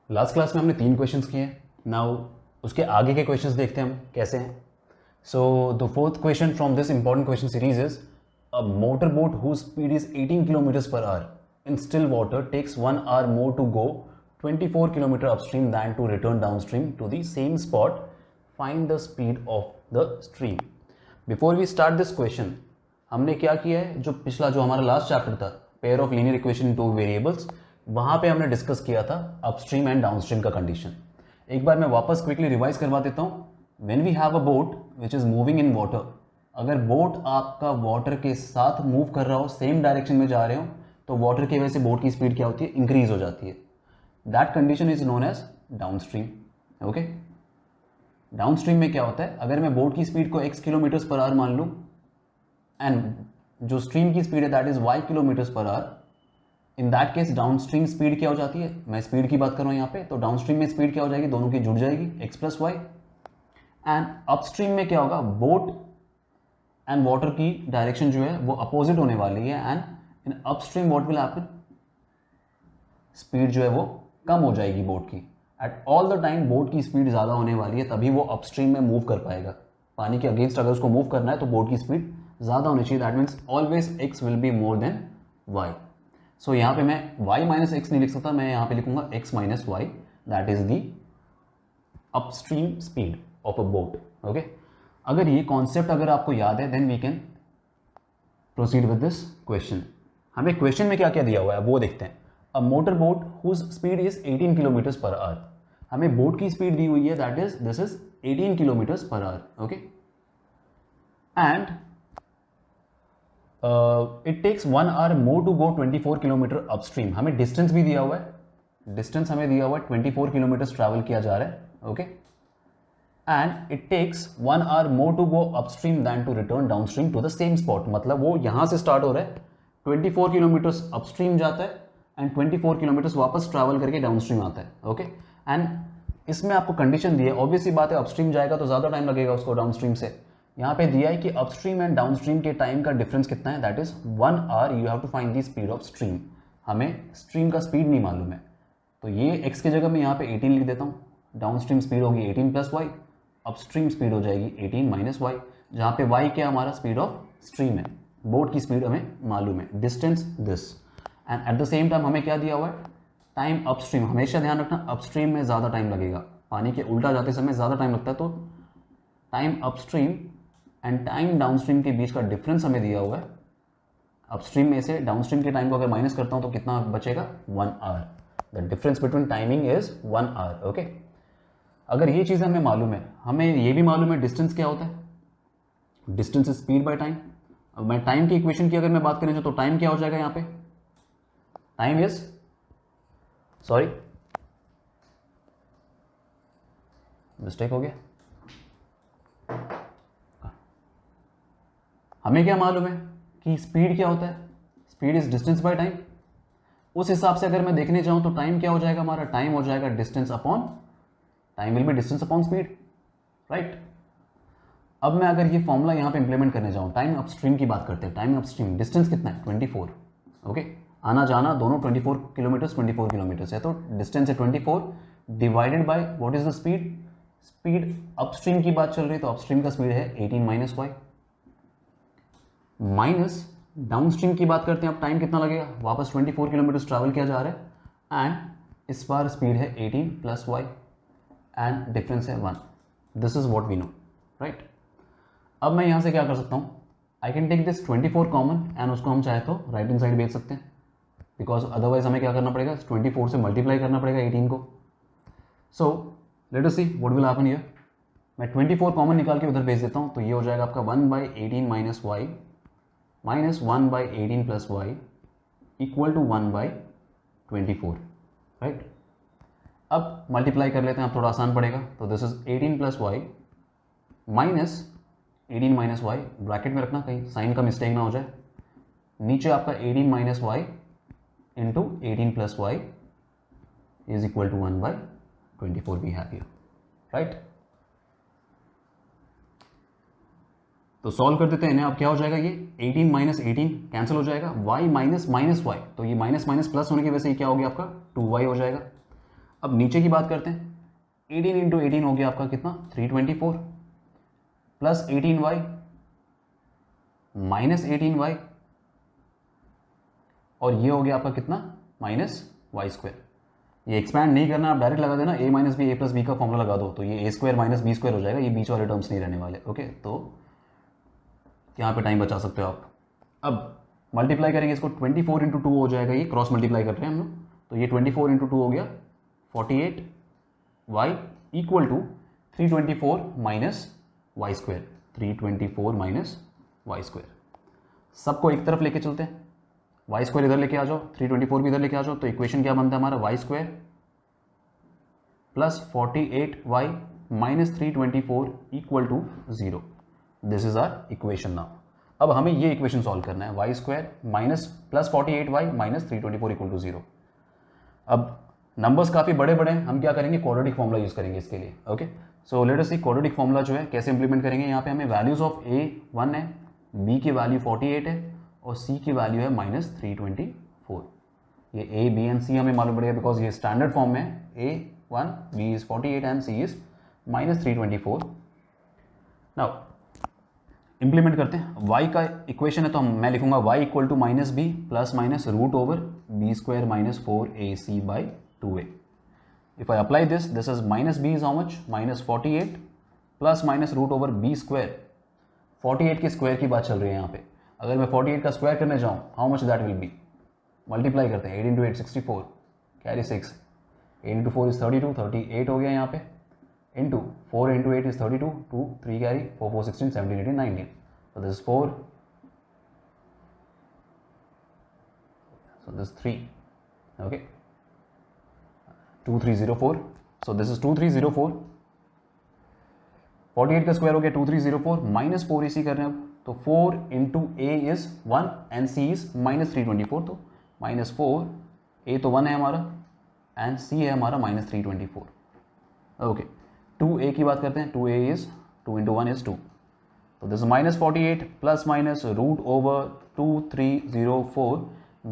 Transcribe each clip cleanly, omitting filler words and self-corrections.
Last class में हमने 3 questions किए हैं. नाउ उसके आगे के क्वेश्चंस देखते हैं हम कैसे हैं. So the fourth question from this important question series is a motor boat whose speed is 18 kilometres per hour in still water takes 1 hour more to go 24 kilometre upstream than to return downstream to the same spot. Find the speed of the stream. Before we start this question हमने क्या किया है, जो पिछला जो हमारा last chapter था pair of linear equation in two variables, वहां पे हमने डिस्कस किया था अपस्ट्रीम एंड डाउनस्ट्रीम का कंडीशन. एक बार मैं वापस क्विकली रिवाइज करवा देता हूं. When we have a boat which is moving in water, अगर बोट आपका वाटर के साथ मूव कर रहा हो, सेम डायरेक्शन में जा रहे हो, तो वाटर की वजह से बोट की स्पीड क्या होती है, इंक्रीज हो जाती है. That condition is known as downstream. Okay, downstream में क्या होता है, अगर मैं बोट की स्पीड को x किलोमीटर्स पर आवर मान लूँ एंड जो स्ट्रीम की स्पीड है that is y kilometres per hour, in that case downstream speed क्या हो जाती है, मैं स्पीड की बात कर रहा हूँ यहाँ पे, तो डाउनस्ट्रीम में स्पीड क्या हो जाएगी, दोनों की जुड़ जाएगी x plus y. And upstream में क्या होगा, बोट एंड वाटर की डायरेक्शन जो है वो अपोजिट होने वाली है and in upstream what will happen, speed जो है वो कम हो जाएगी बोट की. At all the time boat की स्पीड ज़्यादा होने वाली है, तभी वो अपस्ट्रीम में मूव कर पाएगा. पानी के अगेंस्ट अगर उसको मूव करना है तो बोट की स्पीड ज़्यादा होनी चाहिए. That means always x will be more than y. सो यहाँ पे मैं y माइनस एक्स नहीं लिख सकता, मैं यहाँ पे लिखूंगा x minus y. That is the upstream speed of a boat. Okay, अगर ये कॉन्सेप्ट अगर आपको याद है then we can proceed with this question. हमें क्वेश्चन में क्या क्या दिया हुआ है वो देखते हैं. A motor boat whose speed is 18 kilometres per hour. हमें बोट की स्पीड दी हुई है, that is this is 18 kilometres per hour. Okay, and it takes 1 hour more to go 24 kilometre upstream. हमें डिस्टेंस भी दिया हुआ है, डिस्टेंस हमें दिया हुआ है 24 किलोमीटर ट्रैवल किया जा रहा है. Okay, and it takes 1 hour more to go upstream than to return downstream to the same spot. मतलब वो यहां से स्टार्ट हो रहा है, 24 किलोमीटर्स अपस्ट्रीम जाता है एंड 24 किलोमीटर्स वापस ट्रैवल करके डाउनस्ट्रीम आता है. ओके, एंड इसमें आपको कंडीशन दी है, ऑब्वियसली बात है अपस्ट्रीम जाएगा तो ज़्यादा टाइम लगेगा उसको डाउनस्ट्रीम से. यहाँ पे दिया है कि अपस्ट्रीम एंड डाउनस्ट्रीम के टाइम का डिफरेंस कितना है, that is 1 hour. You have to find the speed of stream. हमें स्ट्रीम का स्पीड नहीं मालूम है, तो ये x की जगह मैं यहाँ पे 18 लिख देता हूँ. डाउनस्ट्रीम स्पीड होगी 18 प्लस वाई, अपस्ट्रीम स्पीड हो जाएगी 18 माइनस वाई, जहाँ पे y क्या हमारा स्पीड ऑफ स्ट्रीम है, बोट की स्पीड हमें मालूम है, distance this. And at the same time हमें क्या दिया हुआ है, टाइम अपस्ट्रीम. हमेशा ध्यान रखना अपस्ट्रीम में ज़्यादा टाइम लगेगा, पानी के उल्टा जाते समय ज़्यादा टाइम लगता है, तो time upstream and time downstream के बीच का डिफरेंस हमें दिया हुआ है. अपस्ट्रीम में से डाउनस्ट्रीम के टाइम को अगर माइनस करता हूँ तो कितना बचेगा, 1 hour. The difference between timing is 1 hour. Okay, अगर ये चीज़ हमें मालूम है, हमें ये भी मालूम है डिस्टेंस क्या होता है, distance is speed by time. अब मैं टाइम की इक्वेशन की अगर मैं बात करें तो टाइम क्या हो जाएगा, यहाँ पे टाइम इज, सॉरी मिस्टेक हो गया, हमें क्या मालूम है कि स्पीड क्या होता है, speed is distance by time. उस हिसाब से अगर मैं देखने जाऊं तो टाइम क्या हो जाएगा हमारा, टाइम हो जाएगा distance upon, time will be distance upon speed, right. अब मैं अगर ये फॉर्मूला यहां पे इंप्लीमेंट करने जाऊं, टाइम अपस्ट्रीम की बात करते हैं. टाइम अपस्ट्रीम डिस्टेंस कितना है, 24. ओके, आना जाना दोनों 24 किलोमीटर्स है, तो डिस्टेंस है 24 divided by what is the speed. Speed upstream की बात चल रही है तो अपस्ट्रीम का स्पीड है 18 माइनस वाई, माइनस डाउनस्ट्रीम की बात करते हैं. अब टाइम कितना लगेगा, वापस 24 किलोमीटर ट्रैवल किया जा रहा है एंड इस बार स्पीड है 18 प्लस वाई एंड डिफरेंस है 1. This is what we know, right. अब मैं यहां से क्या कर सकता हूं, I can take this 24 common and उसको हम चाहे तो राइट हैंड साइड भेज सकते हैं, बिकॉज अदरवाइज हमें क्या करना पड़ेगा, 24 से मल्टीप्लाई करना पड़ेगा 18 को. So let us see what will happen here. मैं 24 कॉमन निकाल के उधर भेज देता हूं, तो ये हो जाएगा आपका 1/18 minus y minus 1/18 plus y equal to 1/24, right. अब मल्टीप्लाई कर लेते हैं, अब थोड़ा आसान पड़ेगा, तो this is 18 plus y minus 18 minus y, bracket में रखना कहीं साइन का मिस्टेक ना हो जाए. नीचे आपका 18 minus y into 18 plus y is equal to 1/24 we have here, right. तो सॉल्व कर देते हैं इन्हें. अब क्या हो जाएगा, ये 18 माइनस 18 कैंसिल हो जाएगा, y माइनस माइनस वाई, तो ये माइनस माइनस प्लस होने की वजह से ये क्या हो गया आपका 2y हो जाएगा. अब नीचे की बात करते हैं, 18 इंटू 18 हो गया आपका कितना 324 प्लस 18y माइनस 18y और ये हो गया आपका कितना माइनस वाई स्क्वायर। ये एक्सपैंड नहीं करना, आप डायरेक्ट लगा देना a minus b a plus b का फॉर्मूला लगा दो तो ये a square minus b square हो जाएगा, ये बीच वाले टर्म्स नहीं रहने वाले। ओके, तो यहाँ पे टाइम बचा सकते हो आप। अब मल्टीप्लाई करेंगे इसको, 24 इंटू 2 हो जाएगा, ये क्रॉस मल्टीप्लाई कर रहे हैं हम लोग, तो ये 24 इंटू 2 हो गया 48 y equal to 324 minus y square, 324 minus y square. सबको एक तरफ लेके चलते हैं, वाई स्क्वायर इधर लेके आ जाओ, 324 भी इधर लेके आ जाओ, तो इक्वेशन क्या बनता है हमारा y square plus 48y minus 324 equal to 0। This is our equation now. अब हमें ये इक्वेशन सॉल्व करना है, y square minus plus 48y minus 324 equal to 0। अब नंबर्स काफ़ी बड़े बड़े हैं, हम क्या करेंगे क्वाड्रेटिक फॉर्मूला यूज़ करेंगे इसके लिए। ओके, सो लेट अस सी क्वाड्रेटिक फॉर्मूला जो है कैसे इंप्लीमेंट करेंगे। यहाँ पे हमें वैल्यूज ऑफ a 1 है, b की वैल्यू 48 है और c की वैल्यू है माइनस 324। ये a b एंड c हमें मालूम पड़ेगा बिकॉज ये स्टैंडर्ड फॉर्म में a 1 b is 48 and c is minus 324। Now implement करते हैं, y का इक्वेशन है तो मैं लिखूंगा y equal to minus b plus minus root over b square minus 4ac by 2a। If I apply this, this is minus b is how much? Minus 48 plus minus root over b square. 48 के square की बात चल रही है यहाँ पे, अगर मैं 48 का स्क्वायर करने जाऊँ how much that will be, multiply करते हैं 8 इंटू 8 64 कैरी 6, 8 इंटू 4 इज 32, 38 हो गया यहाँ पे, into 4 into 8 is 32, 2 3 carry 4 4 16 17 18 19, so this is 4, so this is 3, okay, 2304, so this is 2304। 48 का स्क्वायर हो गया 2304 माइनस 4ac कर रहे हैं अब, तो 4 into A is 1 and c is minus 324, तो माइनस 4, a तो 1 है हमारा एंड c है हमारा माइनस 324। ओके, 2a की बात करते हैं, 2a इज 2 इंटू 1 इज 2, तो this minus 48 plus minus root over 2304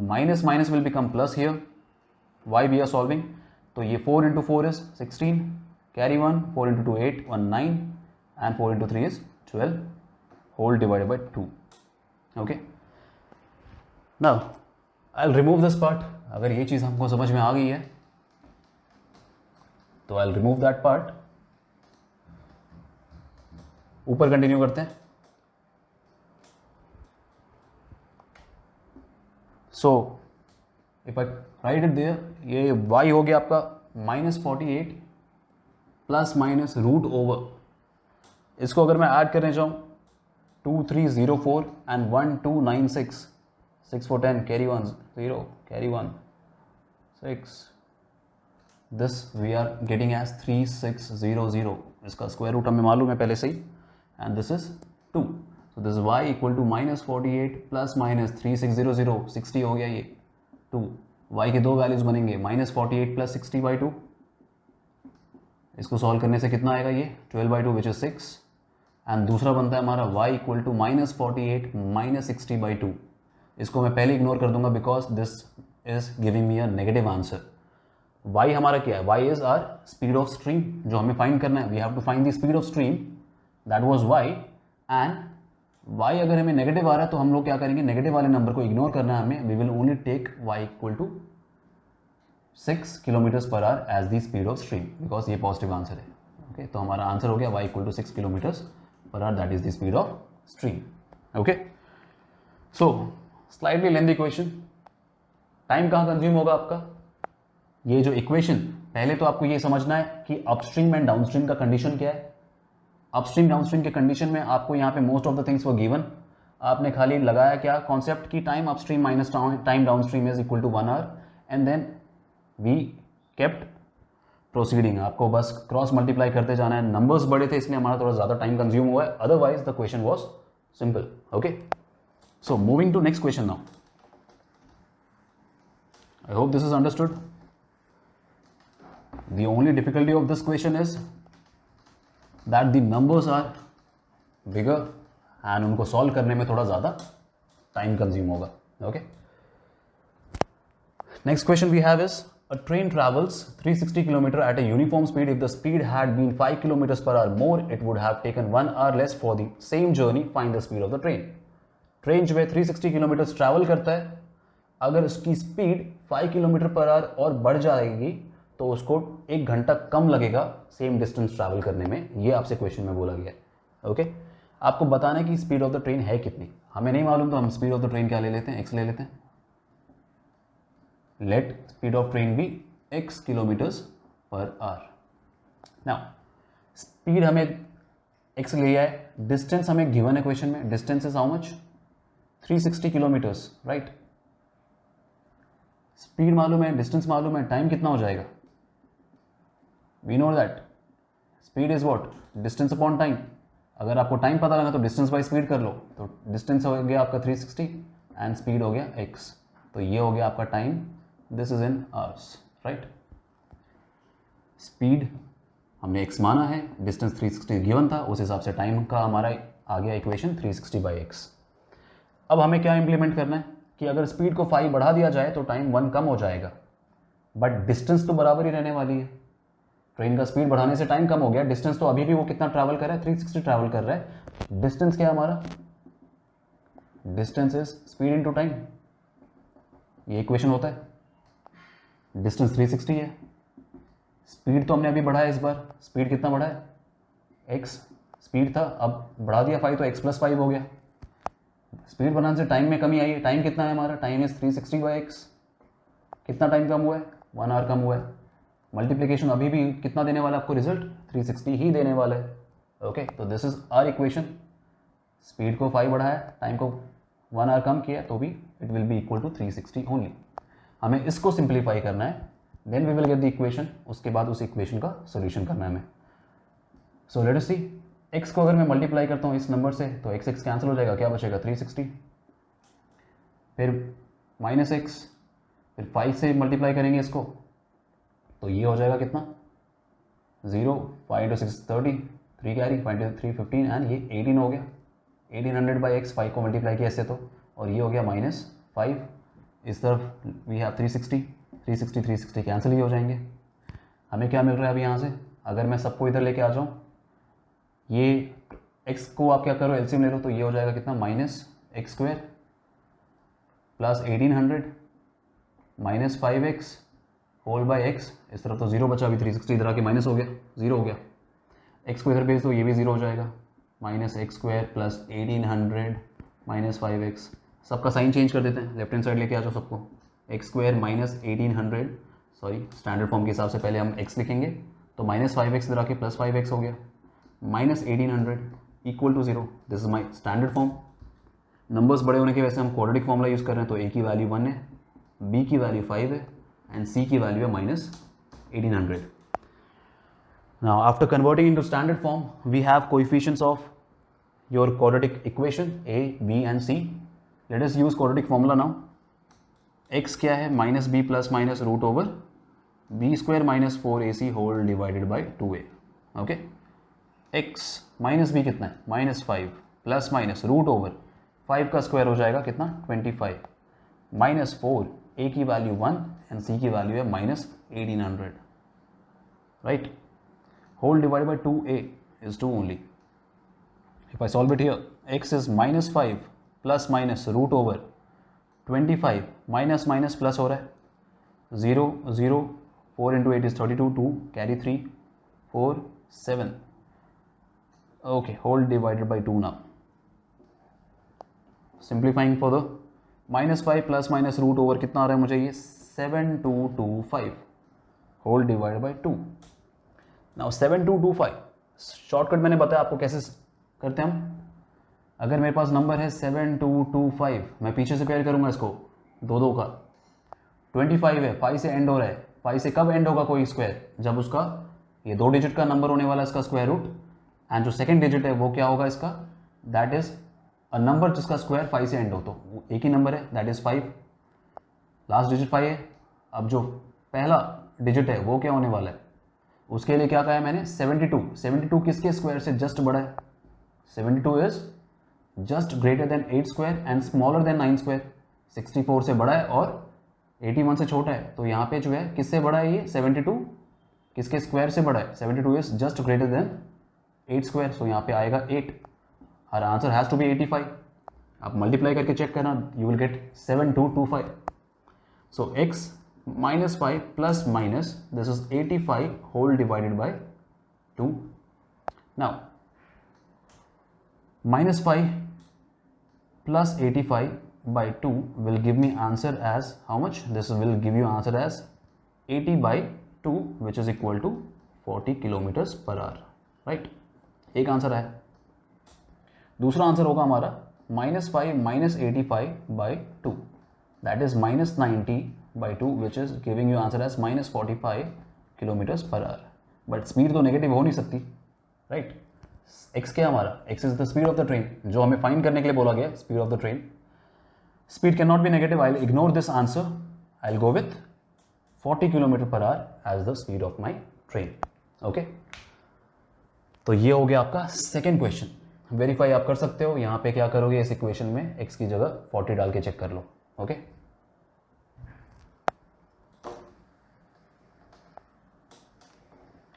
minus minus will become plus here, why we are solving, तो ये 4 इंटू 4 इज 16 कैरी 1, 4 इंटू 2 8 1 9 and 4 into 3 is 12 whole divided by 2। Okay, now I will remove this part. अगर ये चीज़ हमको समझ में आ गई है तो I will remove that part. ऊपर कंटिन्यू करते हैं। So if I write it there, ये y हो गया आपका minus 48 plus minus root over, इसको अगर मैं ऐड करने जाऊँ 2304 and 1296, 6 4 10 carry 1 0 carry 1 6, this we are getting as 3600, इसका स्क्वायर रूट हमें मालूम है पहले से ही, and this is 2, so this y equal to minus 48 plus minus 3600, 60 हो गया ये 2, y के दो वैल्यूज बनेंगे माइनस 48 प्लस 60 बाई 2, इसको सॉल्व करने से कितना आएगा ये 12 बाई 2 विच इज 6, एंड दूसरा बनता है हमारा y equal to minus 48 minus 60 by 2, इसको मैं पहले इग्नोर कर दूंगा because this is giving me a negative answer. y हमारा क्या है, y is our speed of stream, जो हमें फाइंड करना है, we have to find the speed of stream, that was y, and y अगर हमें नेगेटिव आ रहा है तो हम लोग क्या करेंगे, नेगेटिव वाले नंबर को इग्नोर करना है हमें, we will only take y equal to 6 kilometres per hour as the speed of stream, because ये पॉजिटिव आंसर है। ओके, तो हमारा आंसर हो गया y equal to 6 kilometres per hour, that is the speed of stream. Okay, so slightly lengthy question, time कहाँ consume होगा आपका, ये जो इक्वेशन, पहले तो आपको ये समझना है कि अपस्ट्रीम एंड डाउनस्ट्रीम का कंडीशन क्या है। अपस्ट्रीम डाउनस्ट्रीम के कंडीशन में आपको यहाँ पे most of the things were given, आपने खाली लगाया क्या कॉन्सेप्ट की time upstream minus time downstream is equal to 1 hour, and then we kept proceeding, आपको बस क्रॉस मल्टीप्लाई करते जाना है। नंबर्स बड़े थे इसलिए हमारा थोड़ा ज़्यादा टाइम कंज्यूम हुआ है, otherwise the question was simple. Okay, so moving to next question now, I hope this is understood. The only difficulty of this question is that the numbers are bigger and उनको solve करने में थोड़ा ज़्यादा time consume होगा। Okay, next question we have is A train travels 360 km at a uniform speed. If the speed had been 5 km per hour more, it would have taken 1 hour less for the same journey. Find the speed of the train. Train जो है 360 kilometre travel करता है, अगर उसकी speed 5 kilometre per our और बढ़ जाएगी तो उसको 1 घंटा कम लगेगा सेम डिस्टेंस ट्रैवल करने में. ये आपसे क्वेश्चन में बोला गया है. ओके, आपको बताना है कि स्पीड ऑफ द ट्रेन है कितनी. हमें नहीं मालूम तो हम स्पीड ऑफ द ट्रेन क्या ले लेते हैं, एक्स ले लेते हैं. Let speed of train be x kilometres per hour. Now speed हमें x लिया है, डिस्टेंस हमें गिवन है क्वेश्चन में. Distance is how much, 360 kilometres, right. Speed मालूम है, डिस्टेंस मालूम है, टाइम कितना हो जाएगा. We know that speed is what, distance upon time. अगर आपको टाइम पता लगा तो डिस्टेंस बाई स्पीड कर लो. तो डिस्टेंस हो गया आपका 360 एंड स्पीड हो गया x. तो ये हो गया आपका time. This is in hours, right. Speed हमने x माना है, डिस्टेंस 360 गिवन था, उस हिसाब से टाइम का हमारा आ गया इक्वेशन 360 बाई x. अब हमें क्या इंप्लीमेंट करना है कि अगर स्पीड को 5 बढ़ा दिया जाए तो टाइम 1 कम हो जाएगा, बट डिस्टेंस तो बराबर ही रहने वाली है. ट्रेन का स्पीड बढ़ाने से टाइम कम हो गया, डिस्टेंस तो अभी भी वो कितना ट्रैवल कर रहा है, 360 ट्रैवल कर रहा है. डिस्टेंस क्या है हमारा, distance is speed into time. ये इक्वेशन होता है. डिस्टेंस 360 है, स्पीड तो हमने अभी बढ़ाया इस बार. स्पीड कितना बढ़ा है, x स्पीड था, अब बढ़ा दिया 5 तो x + 5 हो गया. स्पीड बढ़ाने से टाइम में कमी आई है. टाइम कितना है हमारा, टाइम इज 360 बाई x. कितना टाइम कम हुआ है, 1 आवर कम हुआ है. मल्टीप्लीकेशन अभी भी कितना देने वाला है आपको, रिजल्ट 360 ही देने वाला है. ओके, तो this is our equation. Speed को 5 बढ़ाया, टाइम को 1 आवर कम किया, तो भी it will be equal to 360 only. हमें इसको सिंप्लीफाई करना है, then we will get the equation. उसके बाद उस इक्वेशन का सोल्यूशन करना है हमें. सो लेट अस सी, x को अगर मैं मल्टीप्लाई करता हूँ इस नंबर से तो x कैंसिल हो जाएगा, क्या बचेगा 360, फिर -x, फिर 5 से मल्टीप्लाई करेंगे इसको तो ये हो जाएगा कितना 0, 5 × 6 30, 3 कैरी, 5 × 3 15 एंड ये 18 हो गया. 1800 बाई x, 5 को मल्टीप्लाई किया ऐसे तो, और ये हो गया -5. इस तरफ वी हैव 360, 360 कैंसिल ही हो जाएंगे. हमें क्या मिल रहा है अभी यहाँ से, अगर मैं सबको इधर लेके आ जाऊँ, ये x को आप क्या करो एलसीएम ले लो तो ये हो जाएगा कितना -x² plus 1800 -5x whole by x. इस तरफ तो 0 बचा, अभी 360 इधर आके माइनस हो गया, 0 हो गया. x को इधर भेज दो, ये भी 0 हो जाएगा. -x² plus 1800 -5x. सबका साइन चेंज कर देते हैं, लेफ्ट हैंड साइड लेके आ जाओ सबको. x² - 1800, सॉरी स्टैंडर्ड फॉर्म के हिसाब से पहले हम x लिखेंगे तो -5x इधर आके +5x हो गया. -1800 equal to 0. This is my standard form. Numbers बड़े होने के वैसे हम क्वाड्रेटिक फॉर्मूला यूज़ कर रहे हैं, तो a की वैल्यू 1 है, b की वैल्यू 5 है एंड c की वैल्यू है -1800. Now after converting into standard form we have coefficients of your quadratic equation a, b and c. Let us use quadratic formula now. x क्या है, -b + (√b² - 4ac whole divided by 2a. Okay, x -b कितना है, -5 plus minus √5 का square हो जाएगा कितना 25 -4, a की value 1 and c की वैल्यू है -1800, right. Whole divided by 2a is 2 only. If I solve it here, x is -5 plus minus √25 minus minus plus हो रहा है 0 0 4 × 8 is 32, 2 carry 3 4 7. Okay, whole divided by 2 now. Simplifying for the -5 plus minus √, कितना आ रहा है मुझे ये 7225 whole divided by 2. Now 7225 shortcut मैंने बताया आपको कैसे करते हैं हम. अगर मेरे पास नंबर है 7225, मैं पीछे से पेयर करूंगा इसको दो का. 25 है, 5 से एंड हो रहा है. 5 से कब एंड होगा कोई स्क्वायर, जब उसका ये 2 डिजिट का नंबर होने वाला है इसका स्क्वायर रूट, एंड जो सेकंड डिजिट है वो क्या होगा इसका, दैट इज अ नंबर जिसका स्क्वायर 5 से एंड हो. तो एक ही नंबर है, दैट इज 5. लास्ट डिजिट 5 है. अब जो पहला डिजिट है वो क्या होने वाला है, उसके लिए क्या कहा है मैंने 72. 72 किसके स्क्वायर से जस्ट बड़ा है, 72 is just greater than 8 square and smaller than 9 square. 64 से बड़ा है और 81 से छोटा है, तो यहाँ पे जो है किससे बड़ा है ये 72, किसके स्क्वायर से बड़ा है 72 is just greater than 8 square, so यहाँ पे आएगा 8, और आंसर हैज़ टू बी 85। आप मल्टीप्लाई करके चेक करना, you will get 7225। So x minus 5 plus minus this is 85 whole divided by 2. Now minus 5 plus 85 by 2 will give me answer as how much? This will give you answer as 80 by 2 which is equal to 40 kilometers per hour, right? एक answer है। दूसरा answer होगा हमारा -5 minus 85 by 2, that is minus 90 by 2 which is giving you answer as minus 45 kilometers per hour. But speed तो negative हो नहीं सकती, right? x क्या हमारा? x is the speed of the train, जो हमें फाइंड करने के लिए बोला गया, speed of the train. Speed can not be negative, I will ignore this answer, I will go with 40 kilometre per hour as the speed of my train. Okay, तो ये हो गया आपका सेकेंड क्वेश्चन। वेरीफाई आप कर सकते हो, यहाँ पे क्या करोगे, इस इक्वेशन में x की जगह 40 डाल के चेक कर लो। ओके,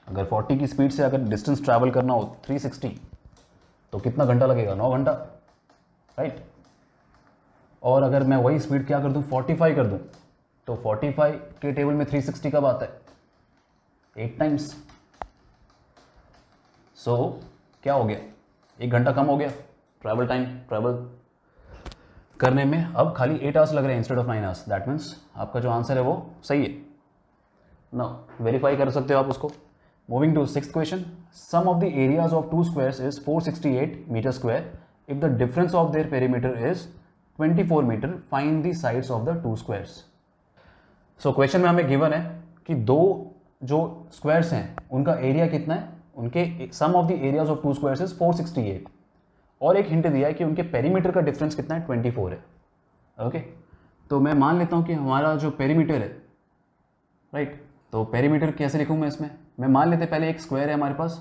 अगर 40 की स्पीड से अगर डिस्टेंस ट्रैवल करना हो 360 तो कितना घंटा लगेगा? 9 घंटा, राइट? और अगर मैं वही स्पीड क्या कर दूं, 45 कर दूं, तो 45 के टेबल में 360 कब आता है? 8 टाइम्स। सो क्या हो गया, 1 घंटा कम हो गया ट्रैवल टाइम, ट्रैवल करने में अब खाली 8 आवर्स लग रहे हैं instead of 9 hours. That means आपका जो आंसर है वो सही है ना, वेरीफाई कर सकते हो आप उसको। Moving to sixth question, sum of the areas of two squares is 468 meter square. If the difference of their perimeter is 24 meter, find the sides of the two squares. So question में हमें given है कि दो जो squares हैं उनका area कितना है, उनके sum of the areas of two squares is 468, और एक hint दिया है कि उनके perimeter का difference कितना है, 24 है। ओके, तो मैं मान लेता हूँ कि हमारा जो perimeter है, राइट, तो पेरीमीटर कैसे लिखूँ मैं इसमें? मैं मान लेते पहले एक स्क्वायर है हमारे पास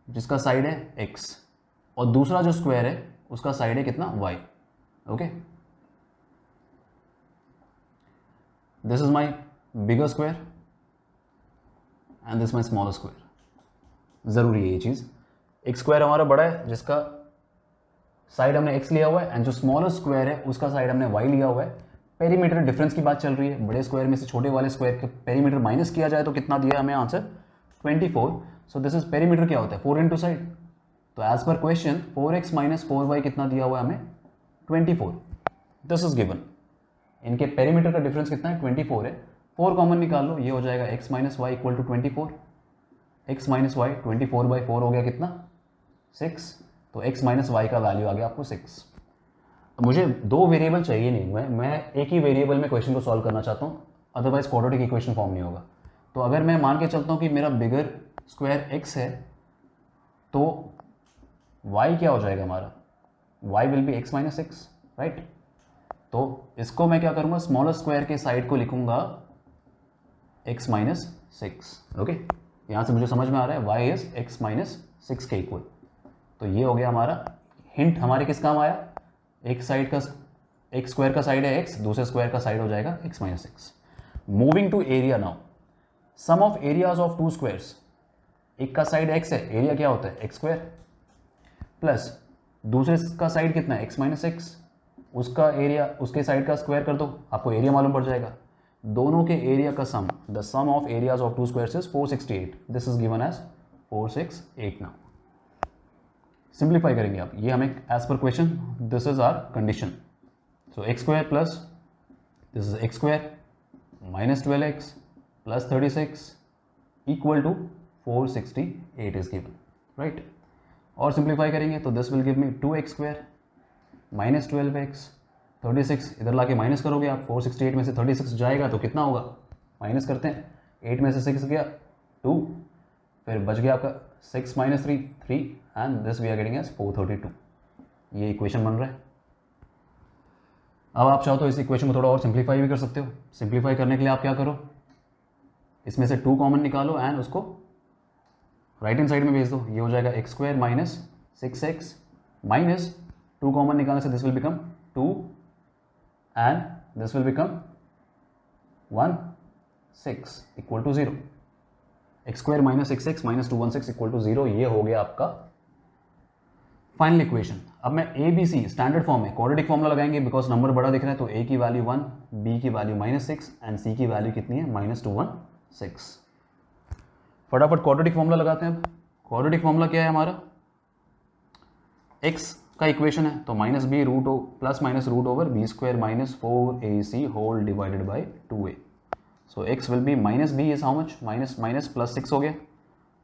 जिसका साइड है x, और दूसरा जो स्क्वायर है उसका साइड है कितना, y। Okay, this is my bigger square and this my smaller square. जरूरी है ये चीज़, एक स्क्वायर हमारा बड़ा है जिसका साइड हमने x लिया हुआ है, एंड जो स्मॉलर स्क्वायर है उसका साइड हमने y लिया हुआ है। पेरीमीटर डिफरेंस की बात चल रही है, बड़े स्क्वायर में से छोटे वाले स्क्वायर के पेरीमीटर माइनस किया जाए तो कितना दिया हमें answer, 24। So this is perimeter क्या होता है, 4 इंटू साइड, तो as per question 4x minus 4y कितना दिया हुआ है हमें, 24। दिस इज गिवन, इनके पेरीमीटर का डिफरेंस कितना है, 24 है। 4 कॉमन निकाल लो, ये हो जाएगा x minus y equal to 24, x minus y 24/4 हो गया कितना, 6, तो x माइनस वाई का वैल्यू आ गया आपको 6। मुझे दो वेरिएबल चाहिए नहीं, मैं एक ही वेरिएबल में क्वेश्चन को सॉल्व करना चाहता हूँ, अदरवाइज क्वाड्रेटिक इक्वेशन फॉर्म नहीं होगा। तो अगर मैं मान के चलता हूँ कि मेरा बिगर स्क्वायर x है, तो y क्या हो जाएगा हमारा, y will be x minus 6, right? तो इसको मैं क्या करूँगा, स्मॉलर स्क्वायर के साइड को लिखूंगा x माइनस 6। ओके, यहाँ से मुझे समझ में आ रहा है y इज x माइनस 6 के इक्वल। तो ये हो गया हमारा हिंट, हमारे किस काम आया, एक साइड का, एक स्क्वायर का साइड है x, दूसरे स्क्वायर का साइड हो जाएगा x minus 6। Moving to area now, sum of areas of two squares, एक का साइड x है, एरिया क्या होता है x स्क्वायर, प्लस दूसरे का साइड कितना है x माइनस 6, उसका एरिया उसके साइड का स्क्वायर कर दो, आपको एरिया मालूम पड़ जाएगा। दोनों के एरिया का sum, the sum of areas of two squares is 468, this is given as 468। Now simplify करेंगे आप, ये हमें as per question, this is our condition, so X square plus this is X square minus 12x plus 36 equal to 468 is given, right? और simplify करेंगे तो this will give me 2x square minus 12x, 36 इधर लाके minus करोगे आप, 468 में से 36 जाएगा तो कितना होगा, माइनस करते हैं, 8 में से 6 गया 2, फिर बच गया आपका 6 minus 3 3, and this we are getting as 432। ये इक्वेशन बन रहा है। अब आप चाहो तो इस इक्वेशन को थोड़ा और सिंप्लीफाई भी कर सकते हो। सिंप्लीफाई करने के लिए आप क्या करो, इसमें से 2 कॉमन निकालो एंड उसको राइट हैंड साइड में भेज दो, ये हो जाएगा x square minus 6x minus 2 common निकालने से this will become 2 and this will become 1 6 equal to 0, x square minus x x minus 216 equal to 0, ये हो गया आपका फाइनल इक्वेशन। अब मैं a b c standard form में क्वाड्रेटिक फॉर्मूला लगाएंगे, बिकॉज नंबर बड़ा दिख रहा है, तो ए की वैल्यू 1, बी की वैल्यू -6 एंड सी की वैल्यू कितनी है -216। फटाफट क्वाड्रेटिक फॉर्मूला लगाते हैं। अब क्वाड्रेटिक फॉर्मूला क्या है हमारा, x का इक्वेशन है तो -b root plus minus root over b square minus 4ac whole divided by 2a। So x will be -b is how much, minus minus plus 6 हो गया,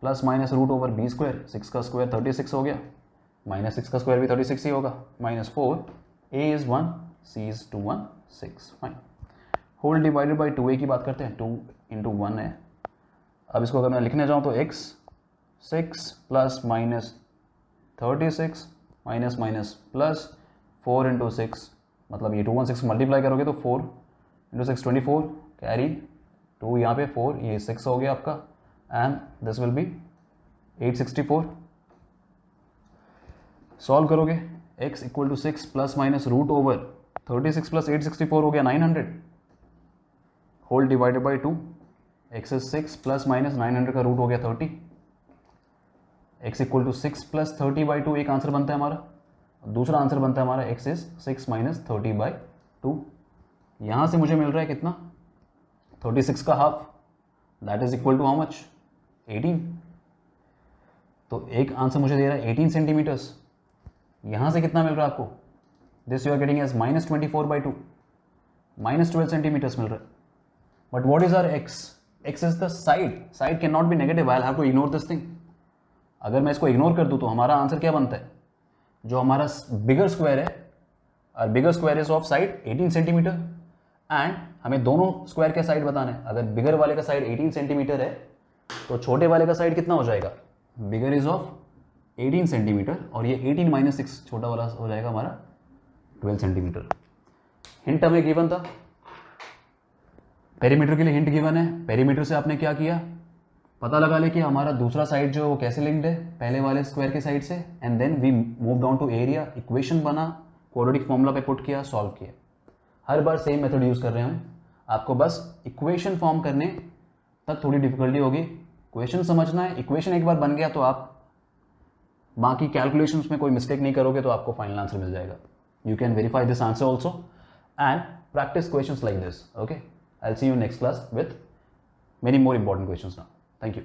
plus minus root over b square, 6 का square 36 हो गया, -6 का square भी 36 ही होगा, -4, a is 1, c is 216, fine. Whole divided by 2a की बात करते हैं, 2 इंटू 1 है। अब इसको अगर मैं लिखने जाऊँ तो x 6 plus minus 36 minus minus plus 4 into 6, मतलब ये 216 मल्टीप्लाई करोगे तो 4 इंटू 6 24, कैरी 2 यहाँ पे 4, ये 6 हो गया आपका, and this will be 864। Solve करोगे x equal to 6 plus minus root over 36 plus 864 हो गया 900, whole divided by 2, x is 6 plus minus 900 का रूट हो गया 30, x equal to 6 plus 30 by 2 एक आंसर बनता है हमारा, दूसरा आंसर बनता है हमारा x इज 6 माइनस 30 बाई 2। यहाँ से मुझे मिल रहा है कितना, 36 का half, that is equal to how much, 18। तो एक आंसर मुझे दे रहा है 18 सेंटीमीटर्स। यहाँ से कितना मिल रहा है आपको, this you are getting as -24 by 2, -12 centimetres मिल रहा है। But what is our x? x is the side can not be negative, I have to ignore this thing. अगर मैं इसको इग्नोर कर दूं तो हमारा आंसर क्या बनता है, जो हमारा बिगर स्क्वायर है, और bigger square is of side 18 centimetre, and हमें दोनों स्क्वायर के साइड बताना है। अगर बिगर वाले का साइड 18 सेंटीमीटर है तो छोटे वाले का साइड कितना हो जाएगा, बिगर इज ऑफ 18 सेंटीमीटर, और ये 18 माइनस 6 छोटा वाला हो जाएगा हमारा 12 सेंटीमीटर। हिंट हमें गिवन था, पेरीमीटर के लिए हिंट गिवन है। पेरीमीटर से आपने क्या किया, पता लगा ले कि हमारा दूसरा साइड जो वो कैसे लिंक्ड है पहले वाले स्क्वायर के साइड से, and then we move down to area, equation बना, क्वाड्रेटिक फॉर्मूला पे पुट किया, सॉल्व किया। हर बार सेम मेथड यूज कर रहे हैं हम, आपको बस इक्वेशन फॉर्म करने तक थोड़ी डिफिकल्टी होगी, इक्वेशन समझना है। इक्वेशन एक बार बन गया तो आप बाकी कैलकुलेशंस में कोई मिस्टेक नहीं करोगे तो आपको फाइनल आंसर मिल जाएगा। You can verify this answer also and practice questions like this. Okay, I will see you next class with many more important questions now. Thank you.